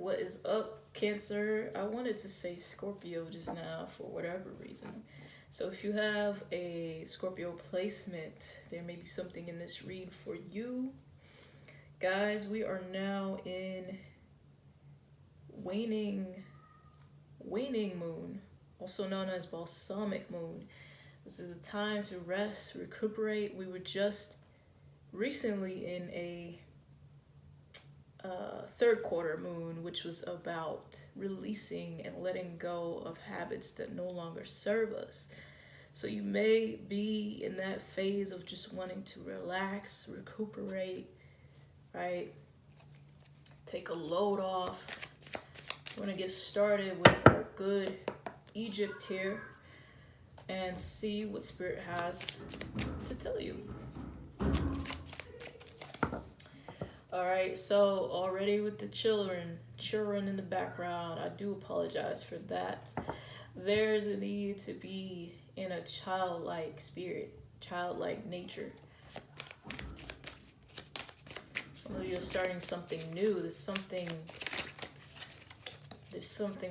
What is up, Cancer? I wanted to say Scorpio just now for whatever reason. So if you have a Scorpio placement, there may be something in this read for you. Guys, we are now in waning moon, also known as balsamic moon. This is a time to rest, recuperate. We were just recently in a third quarter moon, which was about releasing and letting go of habits that no longer serve us. So you may be in that phase of just wanting to relax, recuperate, right? Take a load off. We're gonna get started with our good Egypt here and see what Spirit has to tell you. All right, so already with the children in the background, I do apologize for that. There's a need to be in a childlike spirit, childlike nature. Some of you are starting something new. There's something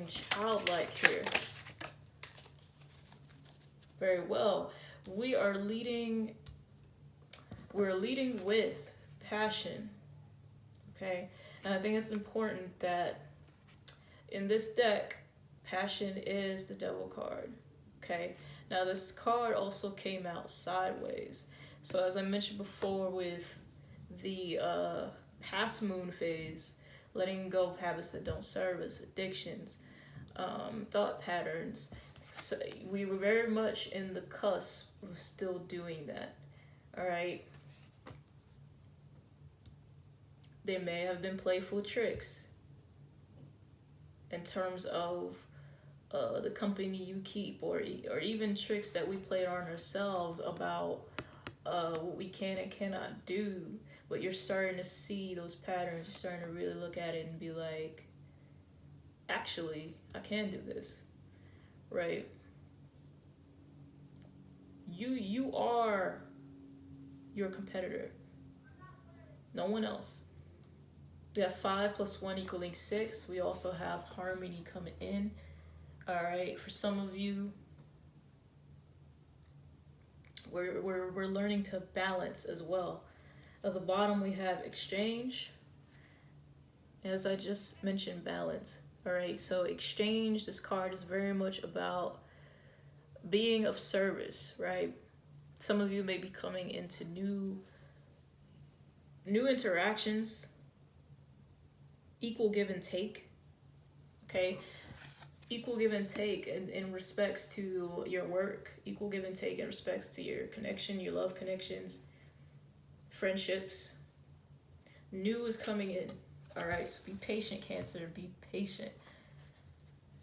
childlike here. Very well. We're leading with passion. Okay, and I think it's important that in this deck, passion is the devil card. Okay, now this card also came out sideways. So as I mentioned before with the past moon phase, letting go of habits that don't serve us, addictions, thought patterns, so we were very much in the cusp of still doing that. All right. There may have been playful tricks in terms of the company you keep, or even tricks that we played on ourselves about what we can and cannot do. But you're starting to see those patterns. You're starting to really look at it and be like, actually, I can do this, right? You are your competitor. No one else. We have 5 + 1 = 6. We also have harmony coming in. All right, for some of you, we're learning to balance as well. At the bottom we have exchange. As I just mentioned, balance. All right, so exchange, this card is very much about being of service, right? Some of you may be coming into new interactions. Equal give and take, okay? Equal give and take in respects to your work, equal give and take in respects to your connection, your love connections, friendships. New is coming in, all right? So be patient, Cancer, be patient,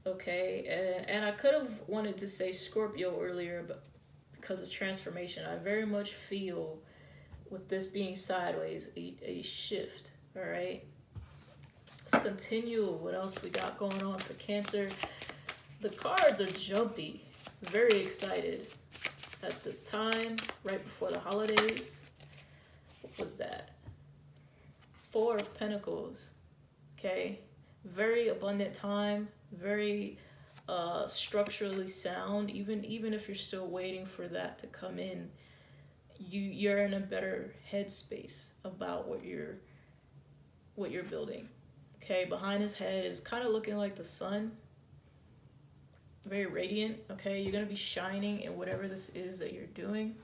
okay? And I could have wanted to say Scorpio earlier, but because of transformation, I very much feel with this being sideways, a shift, all right? Let's continue. What else we got going on for Cancer? The cards are jumpy. Very excited at this time, right before the holidays. What was that? 4 of Pentacles. Okay. Very abundant time. Very structurally sound. Even if you're still waiting for that to come in, you're in a better headspace about what you're building. Okay, behind his head is kind of looking like the sun. Very radiant, okay? You're going to be shining in whatever this is that you're doing.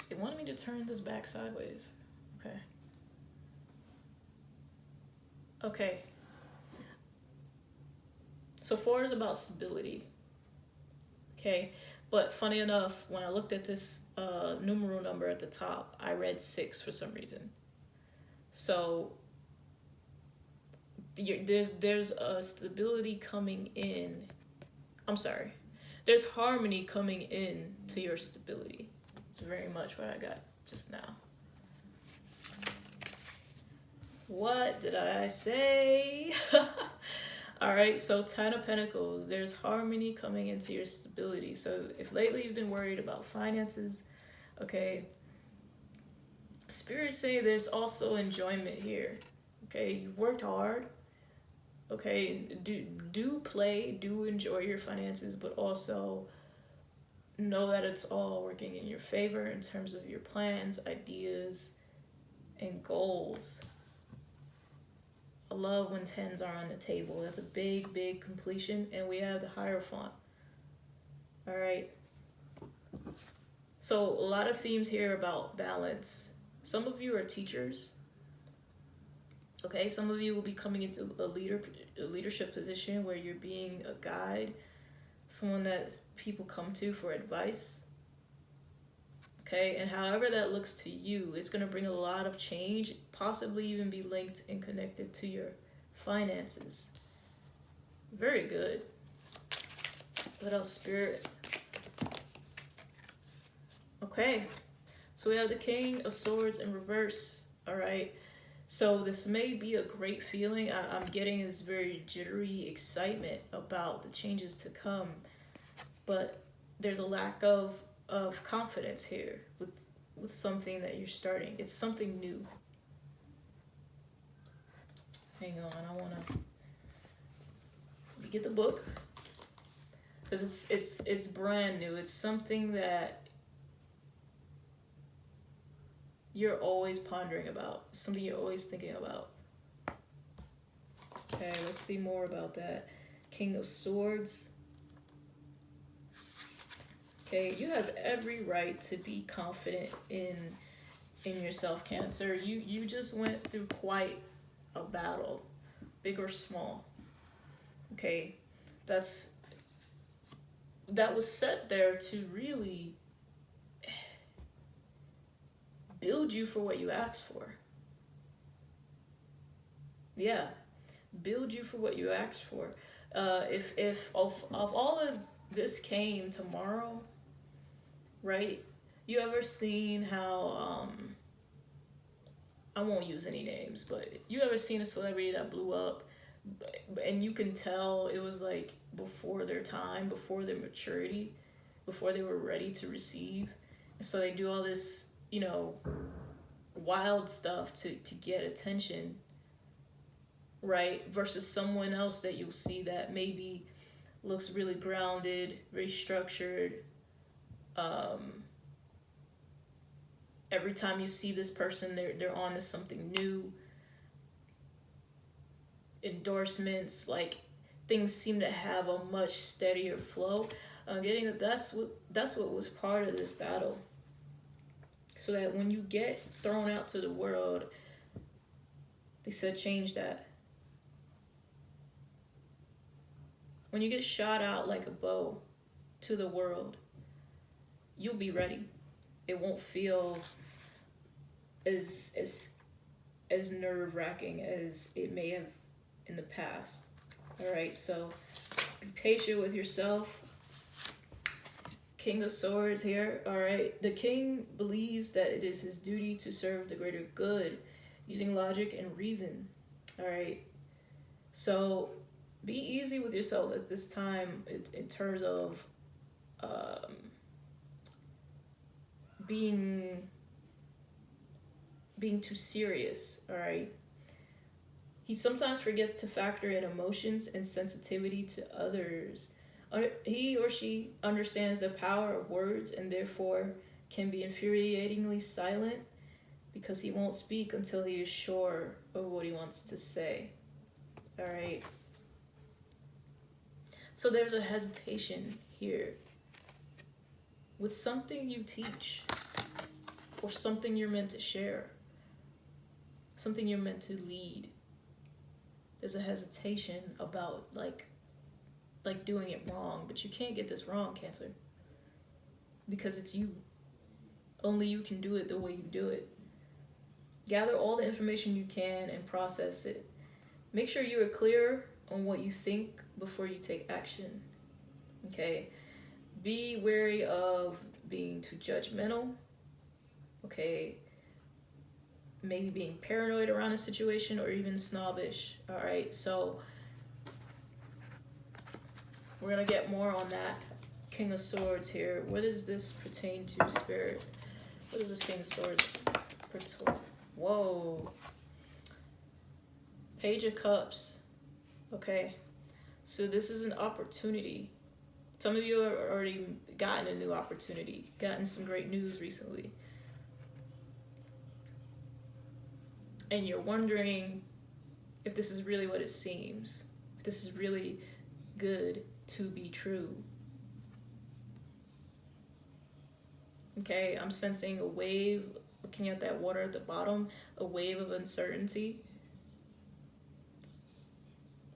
They wanted me to turn this back sideways. Okay. Okay. So 4 is about stability. Okay, but funny enough, when I looked at this numeral number at the top, I read 6 for some reason. So there's a stability coming in. I'm sorry. There's harmony coming in to your stability. It's very much what I got just now. What did I say? All right, so 10 of Pentacles. There's harmony coming into your stability. So if lately you've been worried about finances, okay, Spirits say there's also enjoyment here. Okay, you've worked hard. Okay, do enjoy your finances, but also know that it's all working in your favor in terms of your plans, ideas, and goals. I love when tens are on the table. That's a big, big completion, and we have the Hierophant. All right. So a lot of themes here about balance. Some of you are teachers. Okay, some of you will be coming into a leadership position where you're being a guide, someone that people come to for advice. Okay, and however that looks to you, it's going to bring a lot of change, possibly even be linked and connected to your finances. Very good. What else, Spirit? Okay, so we have the King of Swords in reverse. All right, so this may be a great feeling. I'm getting this very jittery excitement about the changes to come, but there's a lack of confidence here with something that you're starting. It's something new. Hang on, I want to get the book because it's brand new. It's something that you're always pondering about, something you're always thinking about. Okay, let's see more about that. King of Swords. Okay, you have every right to be confident in yourself, Cancer. You just went through quite a battle, big or small. Okay, that was set there to really build you for what you asked for. Yeah, build you for what you asked for. If of all of this came tomorrow, right? You ever seen how I won't use any names, but you ever seen a celebrity that blew up and you can tell it was like before their time, before their maturity, before they were ready to receive? And so they do all this, wild stuff to get attention, right? Versus someone else that you'll see that maybe looks really grounded, very structured. Every time you see this person, they're on to something new. Endorsements, like things seem to have a much steadier flow. I'm getting that's what was part of this battle. So that when you get thrown out to the world, they said change that. When you get shot out like a bow to the world, you'll be ready. It won't feel as nerve-wracking as it may have in the past. All right, so be patient with yourself. King of Swords here. All right, the king believes that it is his duty to serve the greater good using logic and reason. All right, so be easy with yourself at this time in terms of being too serious. All right, he sometimes forgets to factor in emotions and sensitivity to others. He or she understands the power of words and therefore can be infuriatingly silent because he won't speak until he is sure of what he wants to say. All right. So there's a hesitation here with something you teach or something you're meant to share, something you're meant to lead. There's a hesitation about like doing it wrong, but you can't get this wrong, Cancer, because it's you. Only you can do it the way you do it. Gather all the information you can and process it. Make sure you are clear on what you think before you take action. Okay? Be wary of being too judgmental. Okay? Maybe being paranoid around a situation or even snobbish. All right? So we're going to get more on that. King of Swords here. What does this pertain to, Spirit? What does this King of Swords pertain? Whoa. Page of Cups. Okay. So this is an opportunity. Some of you have already gotten a new opportunity, gotten some great news recently. And you're wondering if this is really what it seems, if this is really good to be true. Okay, I'm sensing a wave, looking at that water at the bottom, a wave of uncertainty.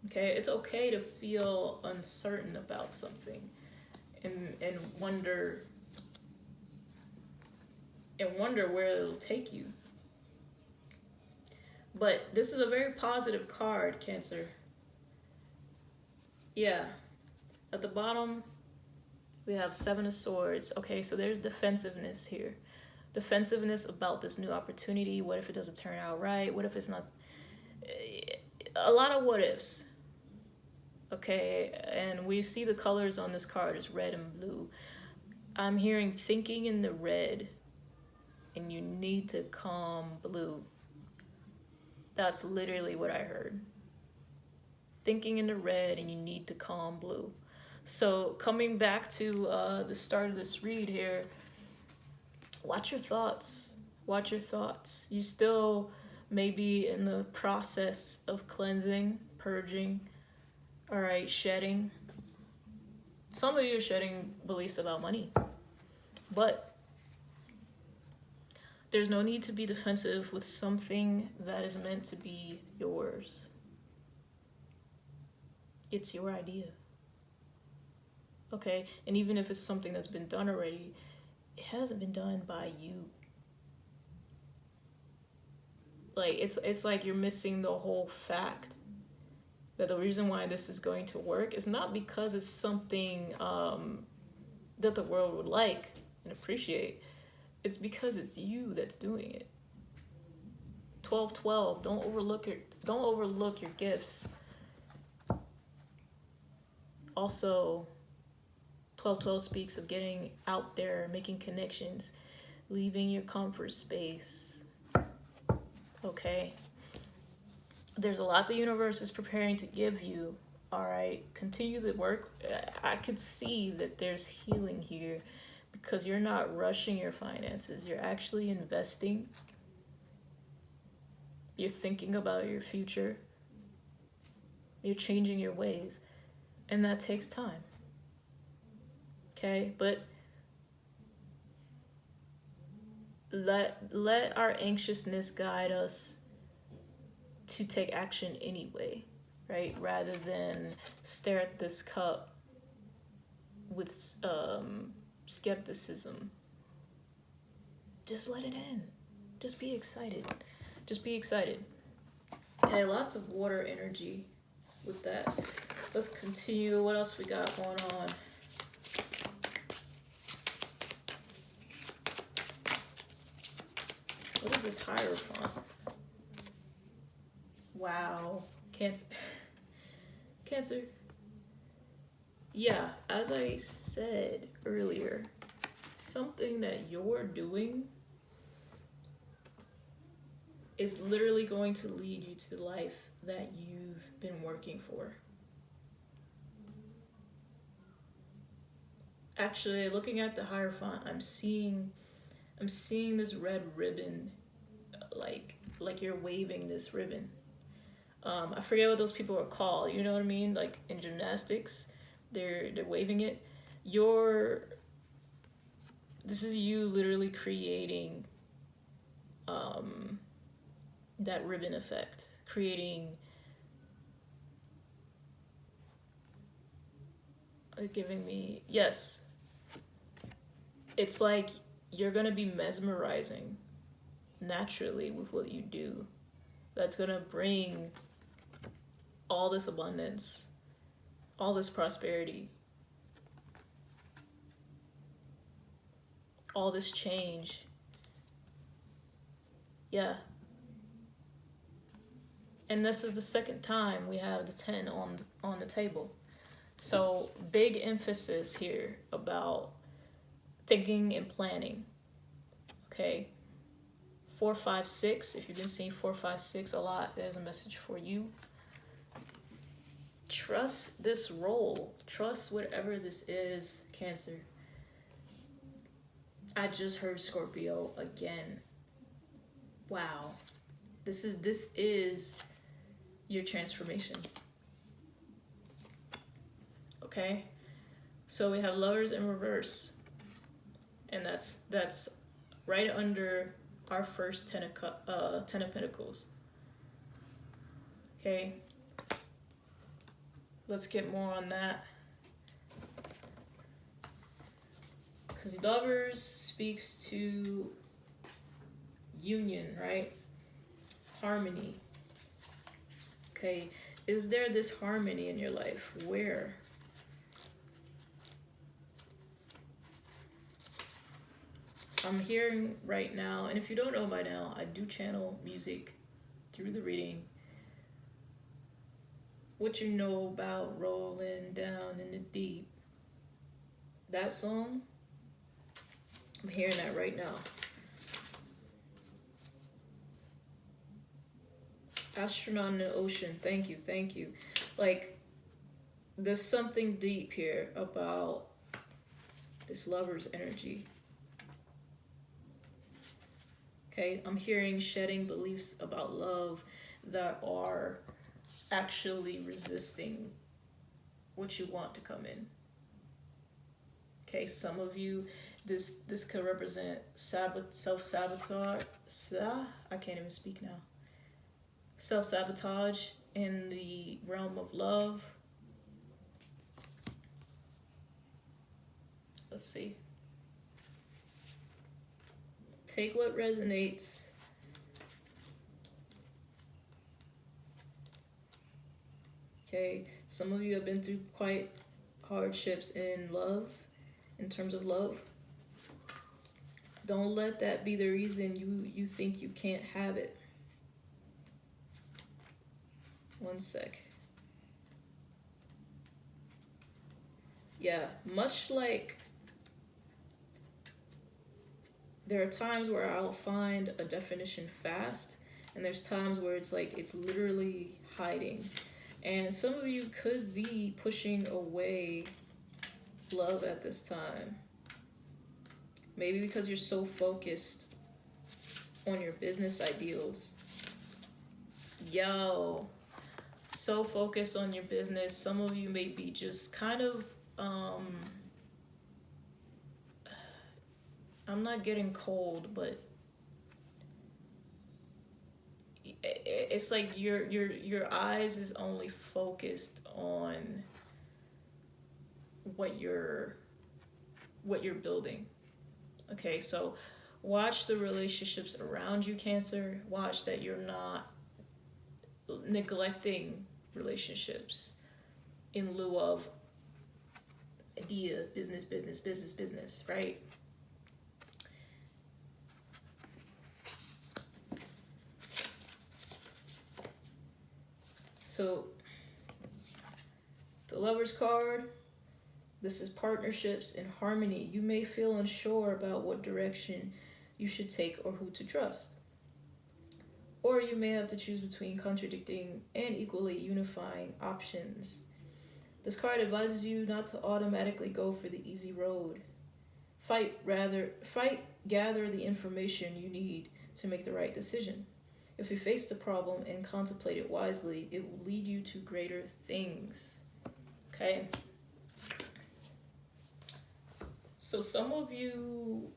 Okay, it's okay to feel uncertain about something and wonder where it'll take you. But this is a very positive card, Cancer. Yeah. At the bottom, we have Seven of Swords. Okay, so there's defensiveness here. Defensiveness about this new opportunity. What if it doesn't turn out right? What if it's not... A lot of what ifs. Okay, and we see the colors on this card is red and blue. I'm hearing thinking in the red, and you need to calm blue. That's literally what I heard. Thinking in the red, and you need to calm blue. So coming back to the start of this read here, watch your thoughts. Watch your thoughts. You still may be in the process of cleansing, purging, all right, shedding. Some of you are shedding beliefs about money. But there's no need to be defensive with something that is meant to be yours. It's your idea. Okay? And even if it's something that's been done already, it hasn't been done by you. Like, it's like you're missing the whole fact that the reason why this is going to work is not because it's something that the world would like and appreciate. It's because it's you that's doing it. 12-12. Don't overlook your gifts. Also, 12-12 speaks of getting out there, making connections, leaving your comfort space. Okay? There's a lot the universe is preparing to give you. All right? Continue the work. I could see that there's healing here because you're not rushing your finances. You're actually investing. You're thinking about your future. You're changing your ways. And that takes time. Okay? But let our anxiousness guide us to take action anyway, right? Rather than stare at this cup with skepticism. Just let it in. Just be excited. Just be excited. Okay, lots of water energy with that. Let's continue. What else we got going on? What is this Hierophant? Wow. Cancer. Yeah, as I said earlier, something that you're doing is literally going to lead you to the life that you've been working for. Actually, looking at the Hierophant, I'm seeing this red ribbon, like you're waving this ribbon. I forget what those people are called. You know what I mean? Like in gymnastics, they're waving it. This is you literally creating that ribbon effect, giving me, yes. It's like you're gonna be mesmerizing naturally with what you do. That's gonna bring all this abundance, all this prosperity, all this change. Yeah. And this is the second time we have the 10 on the table. So big emphasis here about thinking and planning. Okay? 456. If you've been seeing 456 a lot, there's a message for you. Trust this role. Trust whatever this is, Cancer. I just heard Scorpio again. Wow. This is your transformation. Okay? So we have Lovers in reverse. And that's right under our first Ten of Pentacles. Okay? Let's get more on that. Because Lovers speaks to union, right? Harmony. Okay, is there this harmony in your life? Where? I'm hearing right now, and if you don't know by now, I do channel music through the reading. What you know about rolling down in the deep? That song, I'm hearing that right now. Astronaut in the ocean, thank you, thank you. Like, there's something deep here about this lover's energy. Okay, I'm hearing shedding beliefs about love that are actually resisting what you want to come in. Okay, some of you, this could represent self-sabotage. I can't even speak now. Self-sabotage in the realm of love. Let's see. Take what resonates. Okay, some of you have been through quite hardships in love, in terms of love. Don't let that be the reason you think you can't have it. One sec. Yeah, much like there are times where I'll find a definition fast, and there's times where it's like it's literally hiding. And some of you could be pushing away love at this time. Maybe because you're so focused on your business ideals. Yo, so focused on your business. Some of you may be just kind of, I'm not getting cold, but it's like your eyes is only focused on what you're building. Okay, so watch the relationships around you, Cancer. Watch that you're not neglecting relationships in lieu of idea, business, right? So the Lover's card, this is partnerships and harmony. You may feel unsure about what direction you should take or who to trust. Or you may have to choose between contradicting and equally unifying options. This card advises you not to automatically go for the easy road. Gather the information you need to make the right decision. If you face the problem and contemplate it wisely, it will lead you to greater things. Okay? So some of you,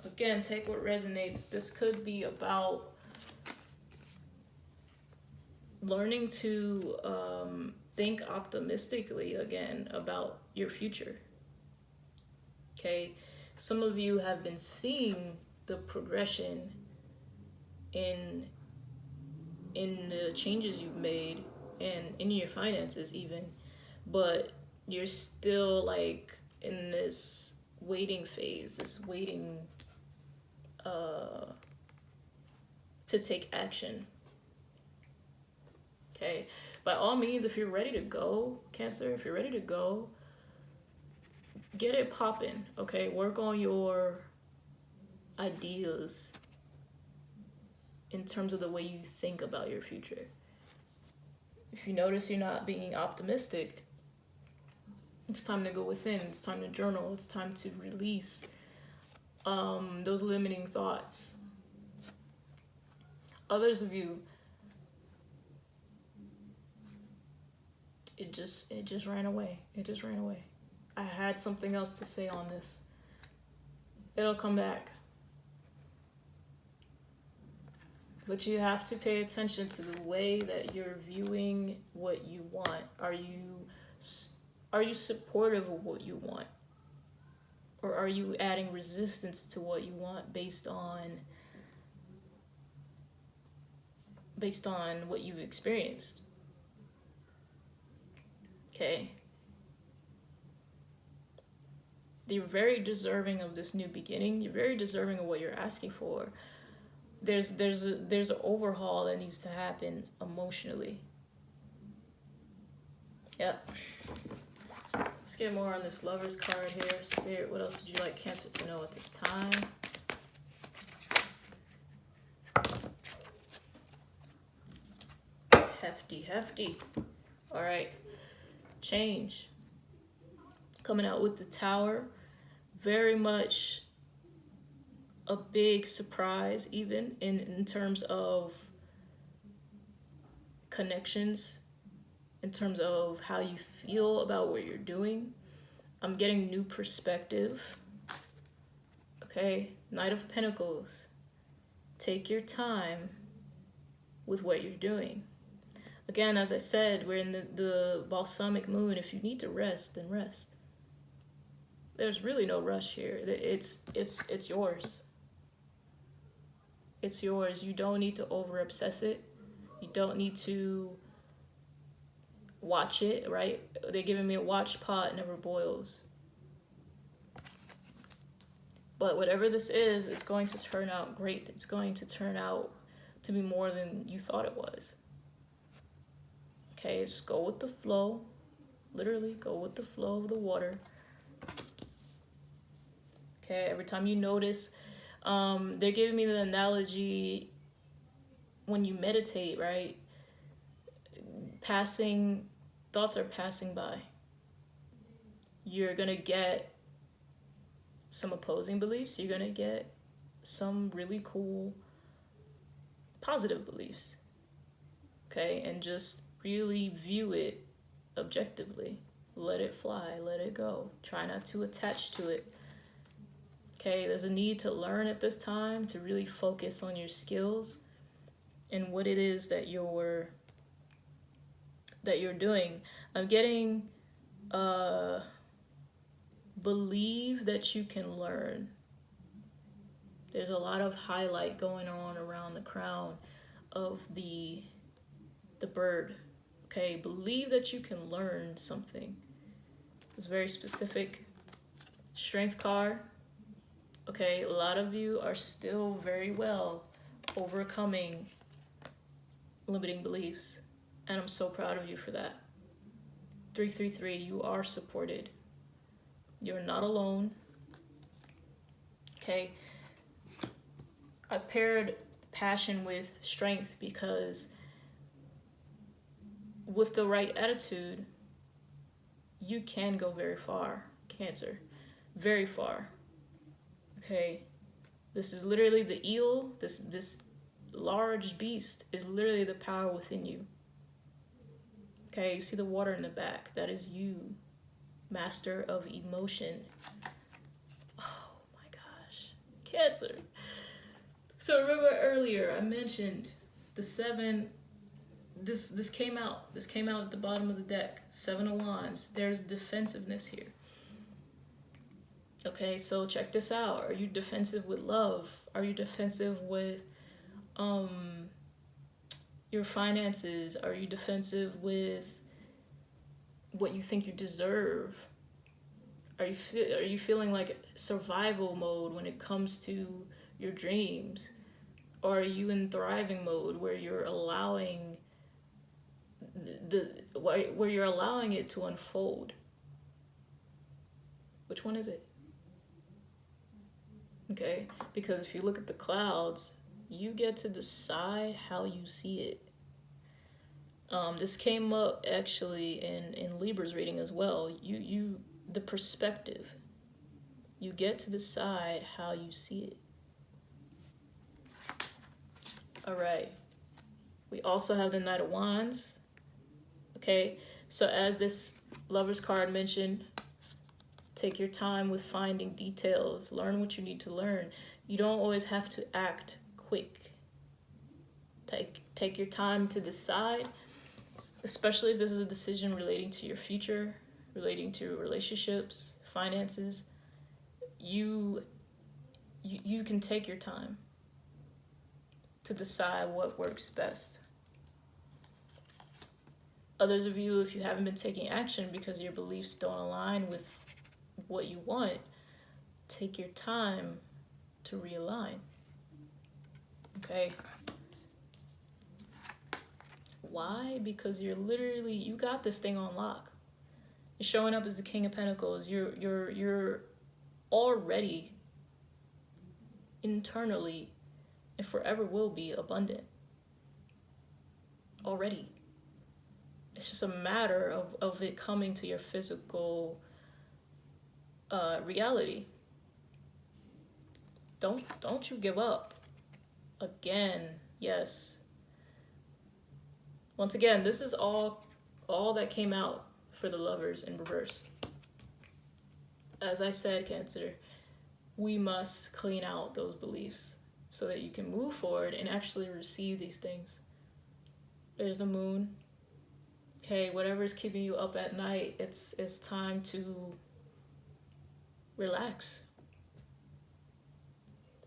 again, take what resonates. This could be about learning to think optimistically again about your future. Okay? Some of you have been seeing the progression in the changes you've made and in your finances even, but you're still like in this waiting phase, this waiting to take action. Okay, by all means, if you're ready to go, Cancer, if you're ready to go, get it popping. Okay, work on your ideas in terms of the way you think about your future. If you notice you're not being optimistic, it's time to go within. It's time to journal. It's time to release those limiting thoughts. Others of you, it just ran away. It just ran away. I had something else to say on this. It'll come back. But you have to pay attention to the way that you're viewing what you want. Are you supportive of what you want? Or are you adding resistance to what you want based on what you've experienced? Okay. You're very deserving of this new beginning. You're very deserving of what you're asking for. There's an overhaul that needs to happen emotionally. Yep. Let's get more on this Lover's card here. Spirit, what else would you like Cancer to know at this time? Hefty. All right. Change. Coming out with the Tower. Very much a big surprise, even in terms of connections, in terms of how you feel about what you're doing. I'm getting new perspective. Okay, Knight of Pentacles. Take your time with what you're doing. Again, as I said, we're in the balsamic moon. If you need to rest, then rest. There's really no rush here. It's yours. It's yours. You don't need to over obsess it. You don't need to watch it, right? They're giving me a watch pot never boils. But whatever this is, it's going to turn out great. It's going to turn out to be more than you thought it was. Okay, just go with the flow. Literally, go with the flow of the water. Okay, every time you notice, they're giving me the analogy when you meditate, right? Thoughts are passing by. You're gonna get some opposing beliefs. You're gonna get some really cool positive beliefs. Okay, and just really view it objectively. Let it fly, let it go. Try not to attach to it. Okay, there's a need to learn at this time, to really focus on your skills and what it is that you're doing. I'm getting believe that you can learn. There's a lot of highlight going on around the crown of the bird. Okay, believe that you can learn something. It's very specific. Strength card. Okay, a lot of you are still very well overcoming limiting beliefs. And I'm so proud of you for that. 333, you are supported. You're not alone. Okay. I paired passion with strength because with the right attitude, you can go very far, Cancer. Very far. Okay. This is literally the eel. This large beast is literally the power within you. Okay, you see the water in the back. That is you, master of emotion. Oh my gosh, Cancer. So remember earlier I mentioned the 7. This came out. This came out at the bottom of the deck. 7 of Wands. There's defensiveness here. Okay, so check this out. Are you defensive with love? Are you defensive with your finances? Are you defensive with what you think you deserve? Are you feeling like survival mode when it comes to your dreams? Or are you in thriving mode where you're allowing where you're allowing it to unfold? Which one is it? Okay? Because if you look at the clouds, you get to decide how you see it. This came up actually in Libra's reading as well. The perspective. You get to decide how you see it. All right. We also have the Knight of Wands. Okay, so as this Lover's card mentioned, take your time with finding details. Learn what you need to learn. You don't always have to act quick. Take your time to decide, especially if this is a decision relating to your future, relating to relationships, finances. You can take your time to decide what works best. Others of you, if you haven't been taking action because your beliefs don't align with what you want, take your time to realign. Okay? Why? Because you got this thing on lock. You're showing up as the King of Pentacles. You're already internally and forever will be abundant. Already. It's just a matter of it coming to your physical reality. Don't you give up. Again, yes. Once again, this is all that came out for the Lovers in reverse. As I said, Cancer, we must clean out those beliefs so that you can move forward and actually receive these things. There's the Moon. Okay, whatever is keeping you up at night, it's time to relax.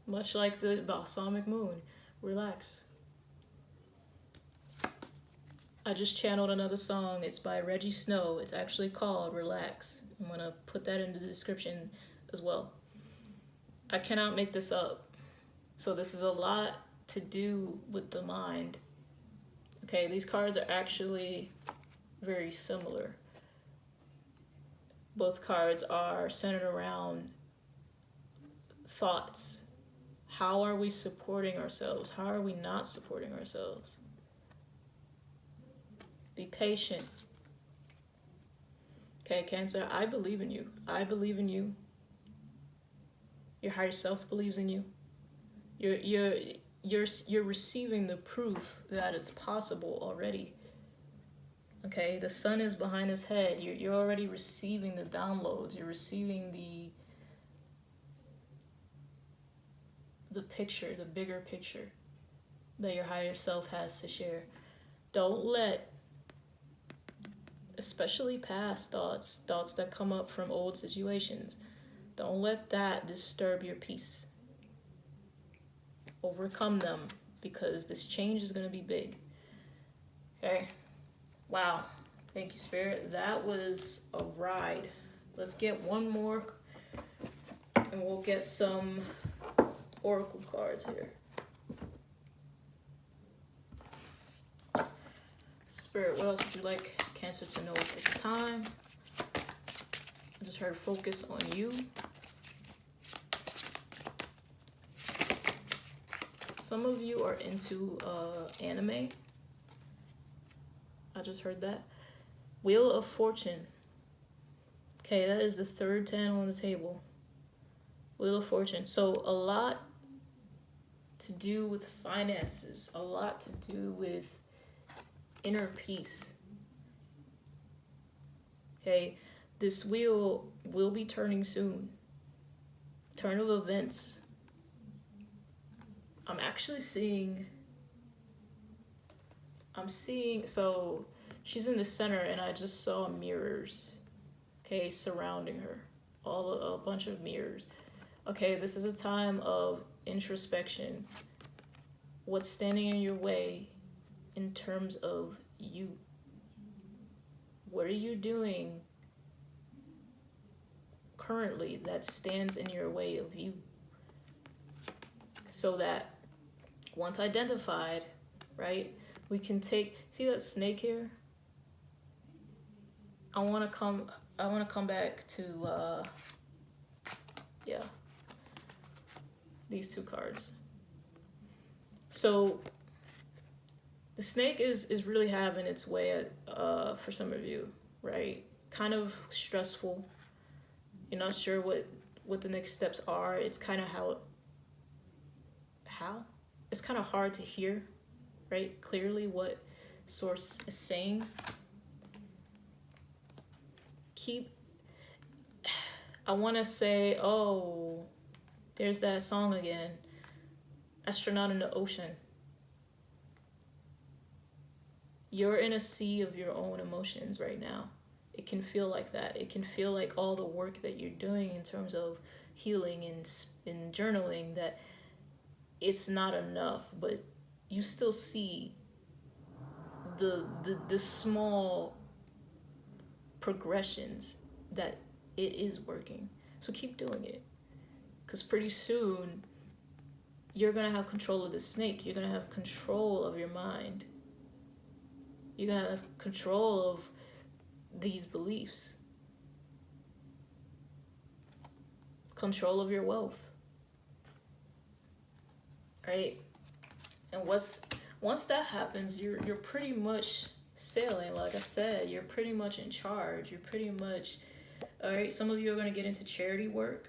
Much like the balsamic moon, relax. I just channeled another song. It's by Rejjie Snow. It's actually called Relax. I'm going to put that in the description as well. I cannot make this up. So this is a lot to do with the mind. Okay, these cards are actually very similar. Both cards are centered around thoughts. How are we supporting ourselves? How are we not supporting ourselves? Be patient. Okay, Cancer, I believe in you. I believe in you. Your higher self believes in you. You're receiving the proof that it's possible already. Okay, the sun is behind his head. You're already receiving the downloads. You're receiving the picture, the bigger picture that your higher self has to share. Don't let, especially past thoughts that come up from old situations, don't let that disturb your peace. Overcome them, because this change is going to be big. Okay? Wow. Thank you, Spirit. That was a ride. Let's get one more, and we'll get some oracle cards here. Spirit, what else would you like Cancer to know at this time? I just heard focus on you. Some of you are into anime. I just heard that. Wheel of Fortune. Okay, that is the third 10 on the table. Wheel of Fortune. So a lot to do with finances. A lot to do with inner peace. Okay, this wheel will be turning soon. Turn of events. I'm seeing, so she's in the center and I just saw mirrors, okay, surrounding her, a bunch of mirrors. Okay, this is a time of introspection. What's standing in your way in terms of you? What are you doing currently that stands in your way of you? So that once identified, right, we can see that snake here? I want to come back to, yeah. these two cards. So the snake is really having its way for some of you, right? Kind of stressful. You're not sure what the next steps are. It's kind of how it's kind of hard to hear, right, clearly what source is saying. I want to say, oh, there's that song again, Astronaut in the Ocean. You're in a sea of your own emotions right now. It can feel like that. It can feel like all the work that you're doing in terms of healing and journaling, that it's not enough, but you still see the small progressions that it is working. So keep doing it, because pretty soon you're gonna have control of the snake. You're gonna have control of your mind. You're gonna have control of these beliefs, control of your wealth, right? And once that happens, you're pretty much sailing. Like I said, you're pretty much in charge. You're pretty much, all right. Some of you are going to get into charity work,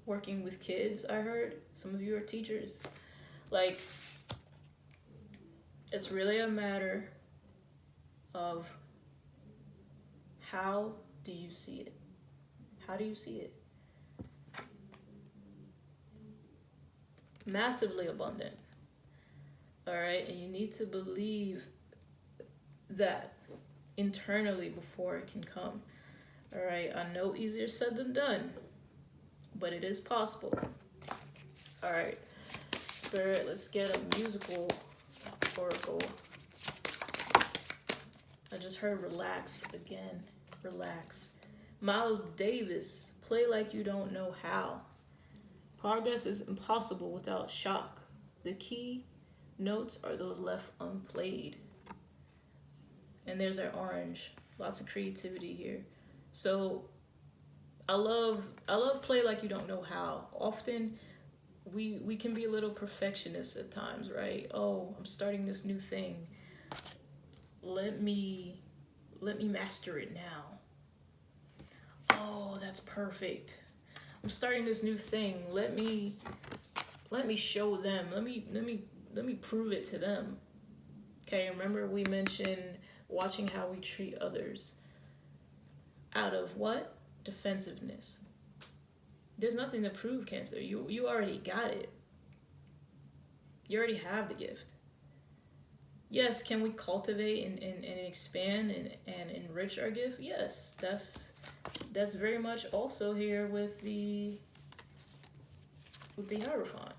working with kids. I heard some of you are teachers. Like, it's really a matter of how do you see it? How do you see it? Massively abundant. All right, and you need to believe that internally before it can come. All right, I know easier said than done, but it is possible. All right, Spirit, let's get a musical oracle. I just heard relax again. Relax. Miles Davis, play like you don't know how. Progress is impossible without shock. The key notes are those left unplayed. And there's our orange. Lots of creativity here. So I love play like you don't know how. Often we can be a little perfectionists at times, right? Oh, I'm starting this new thing. Let me master it now. Oh, that's perfect. I'm starting this new thing. Let me show them. Let me prove it to them. Okay, remember we mentioned watching how we treat others. Out of what? Defensiveness. There's nothing to prove, Cancer. You already got it. You already have the gift. Yes, can we cultivate and expand and enrich our gift? Yes, that's very much also here with the Hierophant.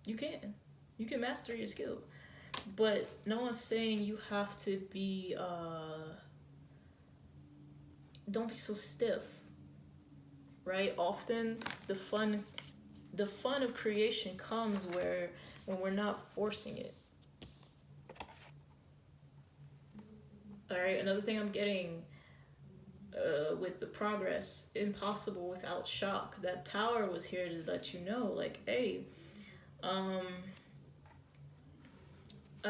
You can master your skill, but no one's saying you have to be don't be so stiff, right? Often the fun of creation comes when we're not forcing it. All right, another thing I'm getting with the progress, impossible without shock. That tower was here to let you know, like, hey, I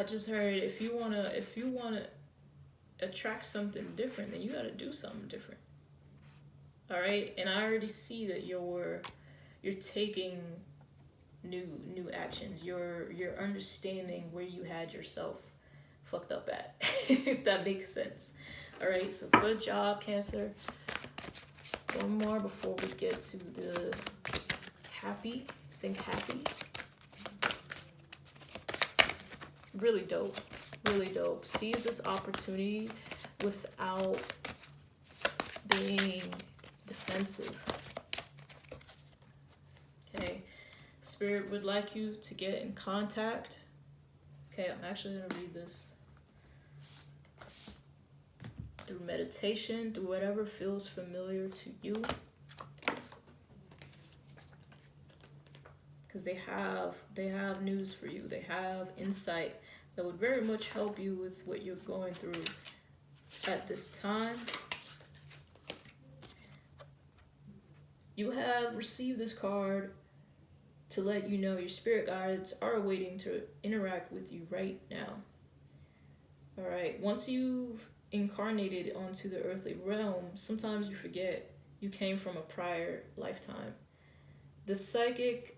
just heard if you wanna attract something different, then you gotta do something different. All right, and I already see that you're taking new actions. You're understanding where you had yourself fucked up at, if that makes sense. All right, so good job, Cancer. One more before we get to the happy. Think happy. Really dope. Really dope. Seize this opportunity without being defensive. Okay. Spirit would like you to get in contact. Okay, I'm actually going to read this through meditation, through whatever feels familiar to you. Because they have news for you. They have insight that would very much help you with what you're going through at this time. You have received this card to let you know your spirit guides are waiting to interact with you right now. All right, once you've incarnated onto the earthly realm, sometimes you forget you came from a prior lifetime. The psychic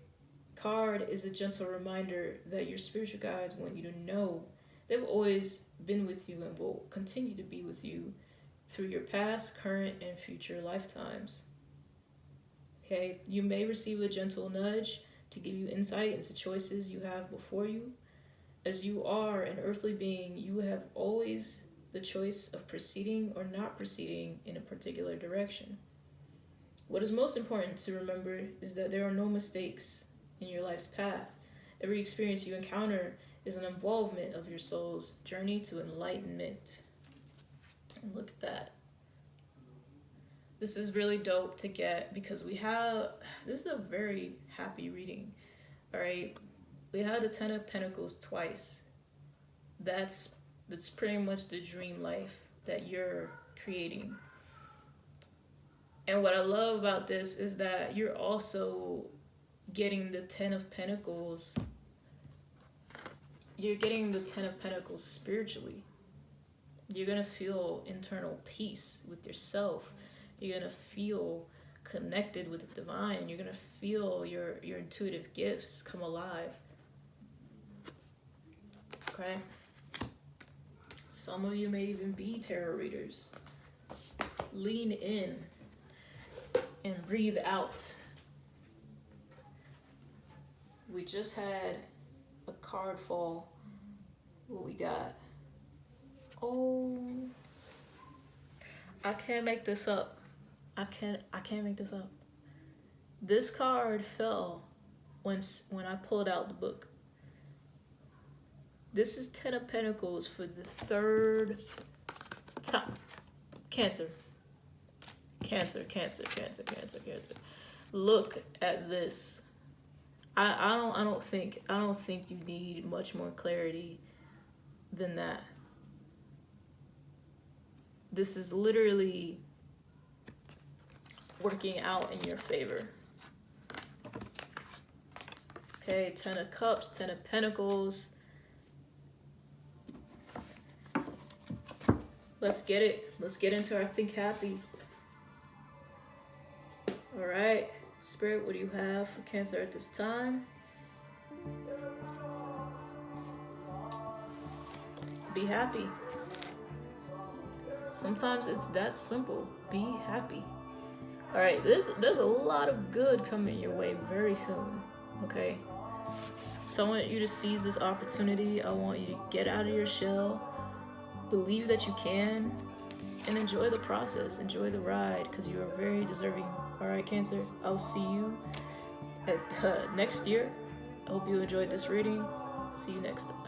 card is a gentle reminder that your spiritual guides want you to know they've always been with you and will continue to be with you through your past, current, and future lifetimes. Okay, you may receive a gentle nudge to give you insight into choices you have before you. As you are an earthly being, you have always the choice of proceeding or not proceeding in a particular direction. What is most important to remember is that there are no mistakes in your life's path. Every experience you encounter is an involvement of your soul's journey to enlightenment. And look at that. This is really dope to get because this is a very happy reading. All right. We had the Ten of Pentacles twice. That's pretty much the dream life that you're creating. And what I love about this is that you're also getting the Ten of Pentacles. You're getting the Ten of Pentacles spiritually. You're going to feel internal peace with yourself. You're going to feel connected with the divine. You're going to feel your intuitive gifts come alive. Okay? Some of you may even be tarot readers. Lean in and breathe out. We just had a card fall. What we got? Oh, I can't make this up. I can't make this up. This card fell when I pulled out the book. This is Ten of Pentacles for the third time. Cancer. Cancer. Look at this. I don't think you need much more clarity than that. This is literally working out in your favor. Okay, Ten of Cups, Ten of Pentacles. Let's get it. Let's get into our Think Happy. All right. Spirit, what do you have for Cancer at this time? Be happy. Sometimes it's that simple. Be happy. All right, there's a lot of good coming your way very soon, okay? So I want you to seize this opportunity. I want you to get out of your shell, believe that you can, and enjoy the process, enjoy the ride, because you are very deserving. All right, Cancer, I'll see you at next year. I hope you enjoyed this reading. See you next time.